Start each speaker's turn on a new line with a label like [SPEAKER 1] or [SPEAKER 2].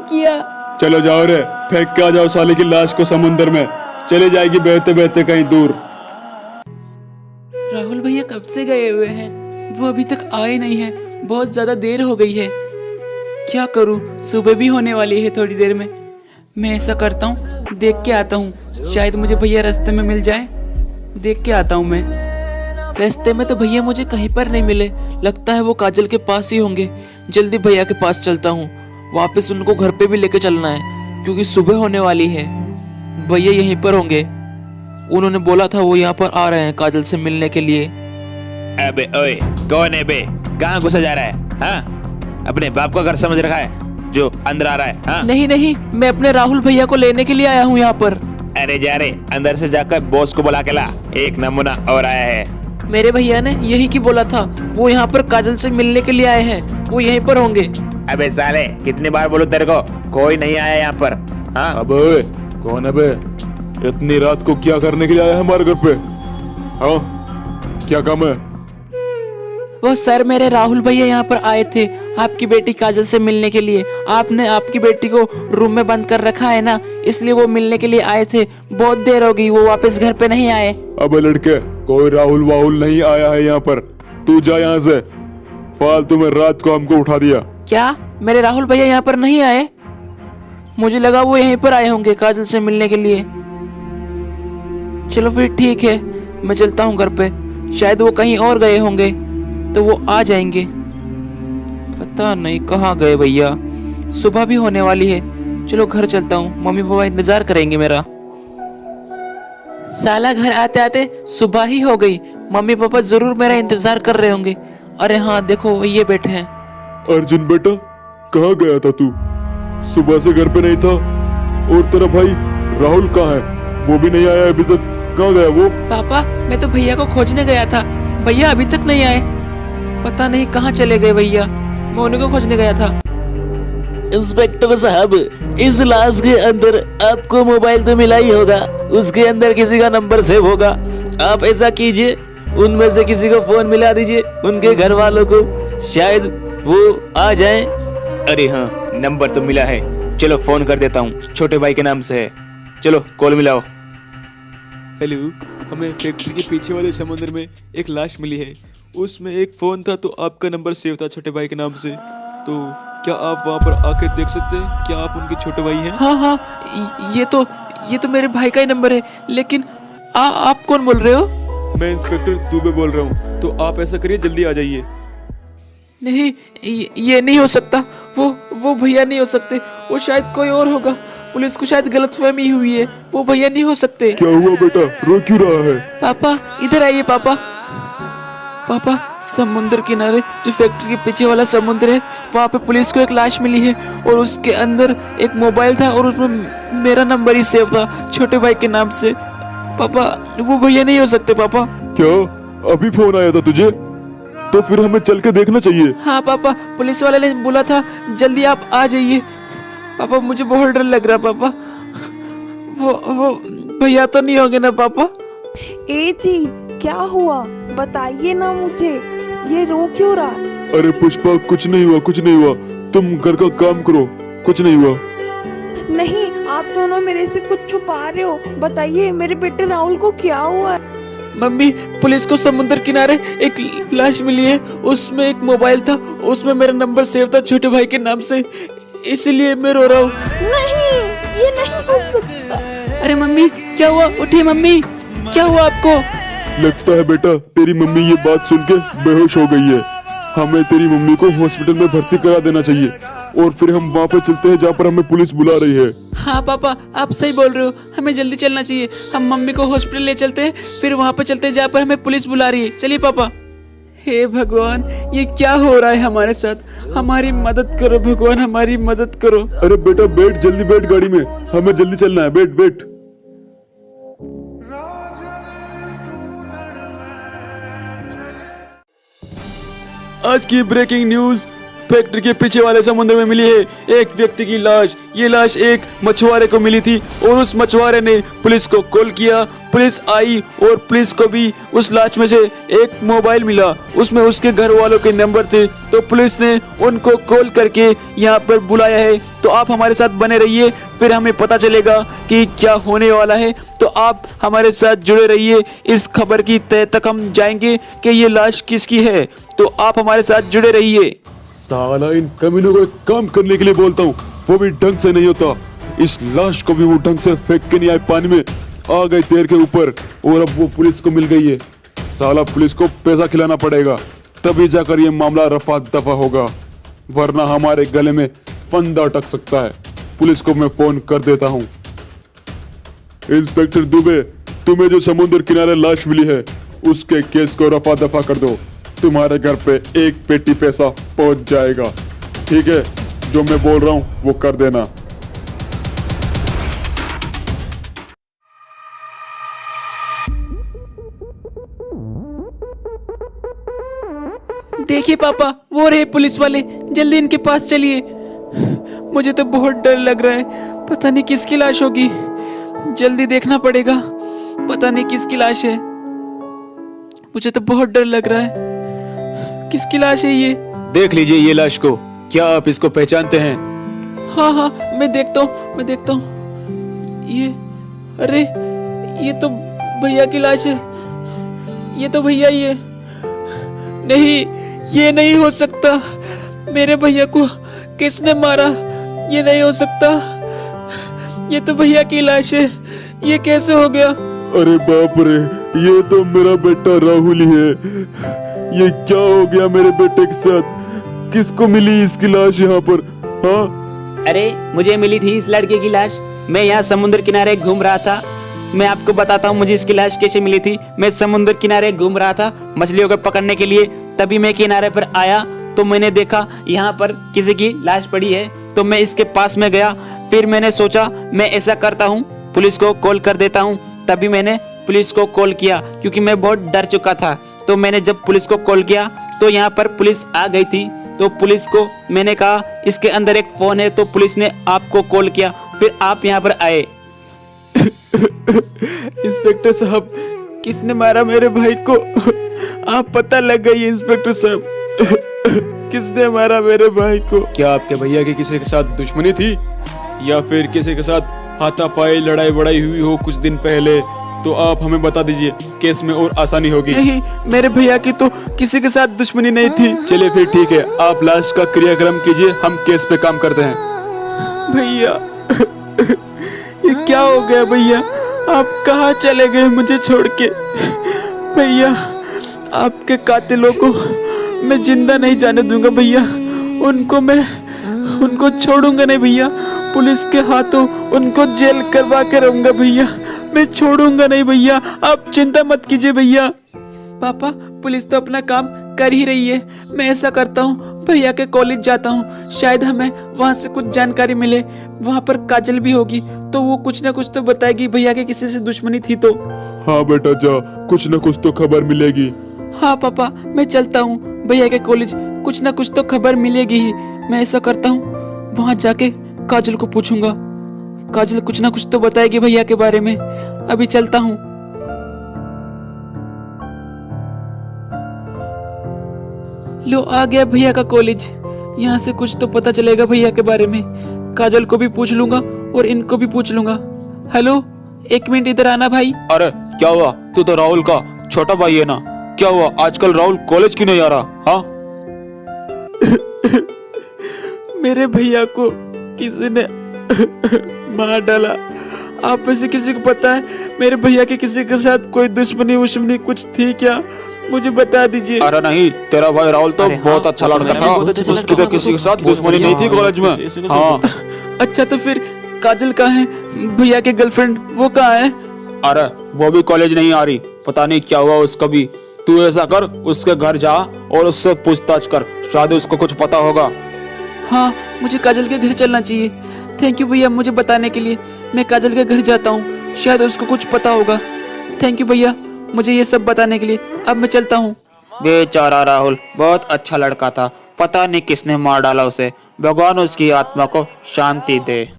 [SPEAKER 1] किया।
[SPEAKER 2] चलो जाओ रे, फेंक के आ जाओ साले की लाश को समुंदर में, चले जाएगी बहते बहते कहीं दूर।
[SPEAKER 1] राहुल भैया कब से गए हुए हैं, वो अभी तक आए नहीं है, बहुत ज्यादा देर हो गई है। क्या करूं, सुबह भी होने वाली है थोड़ी देर में। मैं ऐसा करता हूँ, देख के आता हूँ, शायद मुझे भैया रास्ते में मिल जाए। देख के आता हूँ मैं। रास्ते में तो भैया मुझे कहीं पर नहीं मिले, लगता है वो काजल के पास ही होंगे। जल्दी भैया के पास चलता हूँ, वापस उनको घर पे भी लेके चलना है क्योंकि सुबह होने वाली है। भैया यहीं पर होंगे, उन्होंने बोला था वो यहाँ पर आ रहे हैं काजल से मिलने के लिए।
[SPEAKER 3] अबे ओए, कौन है बे? कहाँ घुसा जा रहा है? हाँ, अपने बाप का घर समझ रखा है जो अंदर आ रहा है? हाँ?
[SPEAKER 1] नहीं नहीं, मैं अपने राहुल भैया को लेने के लिए आया हूँ यहाँ पर।
[SPEAKER 3] अरे जा रे, अंदर से जाकर बॉस को बुला के ला, एक नमूना और आया है।
[SPEAKER 1] मेरे भैया ने यही की बोला था, वो यहाँ पर काजल से मिलने के लिए आए हैं, वो यहीं पर होंगे।
[SPEAKER 3] अबे साले, कितनी बार बोलूं तेरे को, कोई नहीं आया यहाँ पर। हाँ?
[SPEAKER 2] अबे कौन है बे? इतनी रात को क्या करने के लिए आया है हमारे घर पे? हाँ, क्या काम है?
[SPEAKER 1] वो सर, मेरे राहुल भैया यहाँ पर आए थे आपकी बेटी काजल से मिलने के लिए। आपने आपकी बेटी को रूम में बंद कर रखा है ना, इसलिए वो मिलने के लिए आए थे। बहुत देर हो गई, वो वापस घर पे नहीं आए।
[SPEAKER 2] अबे लड़के, कोई राहुल वाहुल नहीं आया है यहाँ पर, तू जा यहाँ से। फालतू में रात को हमको उठा दिया।
[SPEAKER 1] क्या मेरे राहुल भैया यहाँ पर नहीं आए? मुझे लगा वो यहीं पर आए होंगे काजल से मिलने के लिए। चलो फिर ठीक है, मैं चलता हूँ घर पे, शायद वो कहीं और गए होंगे तो वो आ जाएंगे। पता नहीं कहाँ गए भैया, सुबह भी होने वाली है। चलो घर चलता हूँ, मम्मी पापा इंतजार करेंगे मेरा। साला घर आते आते सुबह ही हो गई, मम्मी पापा जरूर मेरा इंतजार कर रहे होंगे। अरे हाँ देखो, ये बैठे हैं।
[SPEAKER 2] अर्जुन बेटा, कहाँ गया था तू? सुबह से घर पे नहीं था। और तेरा भाई राहुल कहाँ है? वो भी नहीं आया अभी तक, कहाँ गया वो?
[SPEAKER 1] पापा, मैं तो भैया को खोजने गया था, भैया अभी तक नहीं आए। पता नहीं कहाँ चले गए भैया, मैं उन्हीं को खोजने गया था। इंस्पेक्टर साहब, इस लाश के अंदर आपको मोबाइल तो मिला ही होगा, उसके अंदर किसी का नंबर सेव होगा। आप ऐसा कीजिए, उनमें से किसी को फोन मिला दीजिए, उनके घर वालों को, शायद वो आ जाएं।
[SPEAKER 3] अरे हाँ, नंबर तो मिला है, चलो फोन कर देता हूँ, छोटे भाई के नाम से है। चलो कॉल मिलाओ।
[SPEAKER 4] हेलो, हमें फैक्ट्री के पीछे वाले समुद्र में एक लाश मिली है, उसमें एक फ़ोन था तो आपका नंबर सेव था छोटे भाई के नाम से। तो क्या आप वहाँ पर आके देख सकते हैं? क्या आप उनके छोटे भाई हैं?
[SPEAKER 1] हाँ हाँ, ये तो मेरे भाई का ही नंबर है, लेकिन आप कौन बोल रहे हो?
[SPEAKER 4] मैं इंस्पेक्टर दुबे बोल रहा हूँ, तो आप ऐसा करिए, जल्दी आ जाइए।
[SPEAKER 1] नहीं, ये नहीं हो सकता, वो भैया नहीं हो सकते, वो शायद कोई और होगा। पुलिस को शायद गलतफहमी हुई है, वो भैया नहीं हो सकते।
[SPEAKER 2] क्या हुआ बेटा, रो क्यों रहा है?
[SPEAKER 1] पापा इधर आइए। पापा, समुद्र किनारे जो फैक्ट्री के पीछे वाला समुद्र है, वहाँ पे पुलिस को एक लाश मिली है और उसके अंदर एक मोबाइल था और उसमें मेरा नंबर ही सेव था छोटे भाई के नाम से। पापा, वो भैया नहीं हो सकते। पापा,
[SPEAKER 2] क्या अभी फोन आया था तुझे? तो फिर हमें चल के देखना चाहिए।
[SPEAKER 1] हाँ पापा, पुलिस वाले ने बोला था जल्दी आप आ जाइए। पापा, मुझे बहुत डर लग रहा। पापा, वो भैया तो नहीं होंगे ना? पापा,
[SPEAKER 5] ए जी, क्या हुआ बताइए ना मुझे, ये रो क्यों रहा?
[SPEAKER 2] अरे पुष्पा, कुछ नहीं हुआ, कुछ नहीं हुआ, तुम घर का काम करो, कुछ नहीं हुआ।
[SPEAKER 5] नहीं, आप दोनों मेरे से कुछ छुपा रहे हो, बताइए मेरे बेटे राहुल को क्या हुआ?
[SPEAKER 1] मम्मी, पुलिस को समुद्र किनारे एक लाश मिली है, उसमें एक मोबाइल था, उसमें मेरा नंबर सेव था छोटे भाई के नाम से, इसलिए मैं रो रहा हूँ।
[SPEAKER 5] नहीं, ये नहीं हो सकता।
[SPEAKER 1] अरे मम्मी, क्या हुआ? उठिए मम्मी, क्या हुआ आपको?
[SPEAKER 2] लगता है बेटा तेरी मम्मी ये बात सुन के बेहोश हो गई है। हमें तेरी मम्मी को हॉस्पिटल में भर्ती करा देना चाहिए और फिर हम वहाँ पे चलते हैं जहाँ पर हमें पुलिस बुला रही है।
[SPEAKER 1] हाँ पापा, आप सही बोल रहे हो, हमें जल्दी चलना चाहिए। हम मम्मी को हॉस्पिटल ले चलते हैं, फिर वहाँ पे चलते हैं जहाँ पर हमें पुलिस बुला रही है। चलिए पापा। हे भगवान, ये क्या हो रहा है हमारे साथ? हमारी मदद करो भगवान, हमारी मदद करो।
[SPEAKER 2] अरे बेटा बैठ, जल्दी बैठ गाड़ी में, हमें जल्दी चलना है, बैठ बैठ।
[SPEAKER 4] आज की ब्रेकिंग न्यूज, फैक्ट्री के पीछे वाले समुद्र में मिली है एक व्यक्ति की लाश। ये लाश एक मछुआरे को मिली थी और उस मछुआरे ने पुलिस को कॉल किया। पुलिस आई और पुलिस को भी उस लाश में से एक मोबाइल मिला, उसमें उसके घर वालों के नंबर थे। तो पुलिस ने उनको कॉल करके यहाँ पर बुलाया है। तो आप हमारे साथ बने रहिए, फिर हमें पता चलेगा कि क्या होने वाला है। तो आप हमारे साथ जुड़े रहिए, इस खबर की तह तक हम जाएंगे कि ये लाश किसकी है। तो आप हमारे साथ जुड़े रहिए।
[SPEAKER 2] साला इन कमीनों को एक काम करने के लिए बोलता हूँ, वो भी ढंग से नहीं होता। इस लाश को भी वो ढंग से फेंक के नहीं आए, पानी में आ गई तैर के ऊपर, और अब वो पुलिस को मिल गई है। साला पुलिस को पैसा खिलाना पड़ेगा, तभी जाकर ये मामला रफा दफा होगा, वरना हमारे गले में फंदा अटक सकता है। पुलिस को मैं फोन कर देता हूँ। इंस्पेक्टर दुबे, तुम्हें जो समुद्र किनारे लाश मिली है उसके केस को रफा दफा कर दो। तुम्हारे घर पे एक पेटी पैसा पहुंच जाएगा। ठीक है, जो मैं बोल रहा हूँ वो कर देना।
[SPEAKER 1] देखिए पापा, वो रहे पुलिस वाले, जल्दी इनके पास चलिए। मुझे तो बहुत डर लग रहा है, पता नहीं किसकी लाश होगी। जल्दी देखना पड़ेगा, पता नहीं किसकी लाश है। मुझे तो बहुत डर लग रहा है, किसकी लाश है ये?
[SPEAKER 4] देख लीजिए ये लाश को, क्या आप इसको पहचानते हैं?
[SPEAKER 1] हाँ हाँ, मैं देखता हूँ। ये, अरे ये तो भैया की लाश है। ये तो भैया ही है। नहीं, ये नहीं हो सकता। मेरे भैया को किसने मारा? ये नहीं हो सकता। ये तो भैया की लाश है। ये कैसे हो गया?
[SPEAKER 2] अरे बाप रे, ये तो मेरा बेटा राहुल ही है। ये क्या हो गया मेरे बेटे के साथ? किसको मिली इसकी लाश यहाँ पर? हाँ,
[SPEAKER 1] अरे मुझे मिली थी इस लड़के की लाश। मैं यहाँ समुद्र किनारे घूम रहा था। मैं आपको बताता हूँ मुझे इसकी लाश कैसे मिली थी। मैं समुद्र किनारे घूम रहा था मछलियों को पकड़ने के लिए। तभी मैं किनारे पर आया तो मैंने देखा यहाँ पर किसी की लाश पड़ी है। तो मैं इसके पास में गया। फिर मैंने सोचा मैं ऐसा करता हूँ, पुलिस को कॉल कर देता हूँ। तभी मैंने पुलिस को कॉल किया क्योंकि मैं बहुत डर चुका था। तो मैंने जब पुलिस को कॉल किया तो यहाँ पर पुलिस आ गई थी। तो पुलिस को मैंने कहा इसके अंदर एक फोन है। तो पुलिस ने आपको कॉल किया, फिर आप यहाँ पर आए।
[SPEAKER 4] इंस्पेक्टर साहब, किसने मारा मेरे भाई को? आप पता लग गई इंस्पेक्टर साहब, किसने मारा मेरे भाई को? क्या आपके भैया की किसी के साथ दुश्मनी थी या फिर किसी के साथ हाथापाई लड़ाई बड़ाई हुई हो कुछ दिन पहले? तो आप हमें बता दीजिए, केस में और आसानी होगी।
[SPEAKER 1] नहीं, मेरे भैया की तो किसी के साथ दुश्मनी नहीं थी।
[SPEAKER 4] चलिए फिर ठीक है, आप लाश का क्रियाक्रम कीजिए, हम केस पे काम करते हैं।
[SPEAKER 1] भैया, ये क्या हो गया भैया? आप कहाँ चले गए मुझे छोड़ के? भैया, आपके कातिलों को मैं जिंदा नहीं जाने दूंगा भैया। उनको छोड़ूंगा नहीं भैया। पुलिस के हाथों उनको जेल करवा के रहूंगा भैया। मैं छोड़ूंगा नहीं भैया, आप चिंता मत कीजिए भैया। पापा, पुलिस तो अपना काम कर ही रही है। मैं ऐसा करता हूँ, भैया के कॉलेज जाता हूँ, शायद हमें वहाँ से कुछ जानकारी मिले। वहाँ पर काजल भी होगी तो वो कुछ ना कुछ तो बताएगी भैया के किसी से दुश्मनी थी तो।
[SPEAKER 2] हाँ बेटा जा, कुछ न कुछ तो खबर मिलेगी।
[SPEAKER 1] हाँ पापा, मैं चलता हूँ भैया के कॉलेज, कुछ ना कुछ तो खबर मिलेगी ही। मैं ऐसा करता हूँ, वहाँ जाके काजल को पूछूंगा। काजल कुछ ना कुछ तो बताएगी भैया के बारे में। अभी चलता हूँ। लो, आ गया भैया का कॉलेज। यहाँ से कुछ तो पता चलेगा भैया के बारे में। काजल को भी पूछ लूंगा और इनको भी पूछ लूंगा। हेलो, एक मिनट इधर आना भाई।
[SPEAKER 4] अरे क्या हुआ? तू तो राहुल का छोटा भाई है ना? क्या हुआ आजकल राहुल कॉलेज क्यों नहीं आ रहा? हाँ
[SPEAKER 1] मेरे भैया को किसी ने मार डाला। आप में से किसी को पता है मेरे भैया के किसी के साथ कोई दुश्मनी वुश्मनी कुछ थी क्या? मुझे बता दीजिए।
[SPEAKER 4] अरे नहीं, तेरा भाई राहुल तो बहुत अच्छा लड़का था। उसकी तो किसी के साथ दुश्मनी नहीं थी कॉलेज में। हाँ,
[SPEAKER 1] अच्छा तो फिर काजल कहाँ है? भैया के गर्लफ्रेंड वो कहाँ है?
[SPEAKER 4] अरे वो भी कॉलेज नहीं आ रही, पता नहीं क्या हुआ उसका भी। तू ऐसा कर, उसके घर जा और उससे पूछताछ कर, शायद उसको कुछ पता होगा।
[SPEAKER 1] हाँ, मुझे काजल के घर चलना चाहिए। थैंक यू भैया मुझे बताने के लिए। मैं काजल के घर जाता हूँ, शायद उसको कुछ पता होगा। थैंक यू भैया मुझे ये सब बताने के लिए। अब मैं चलता हूँ।
[SPEAKER 3] बेचारा राहुल बहुत अच्छा लड़का था,
[SPEAKER 1] पता नहीं किसने मार डाला उसे। भगवान उसकी आत्मा को शांति दे।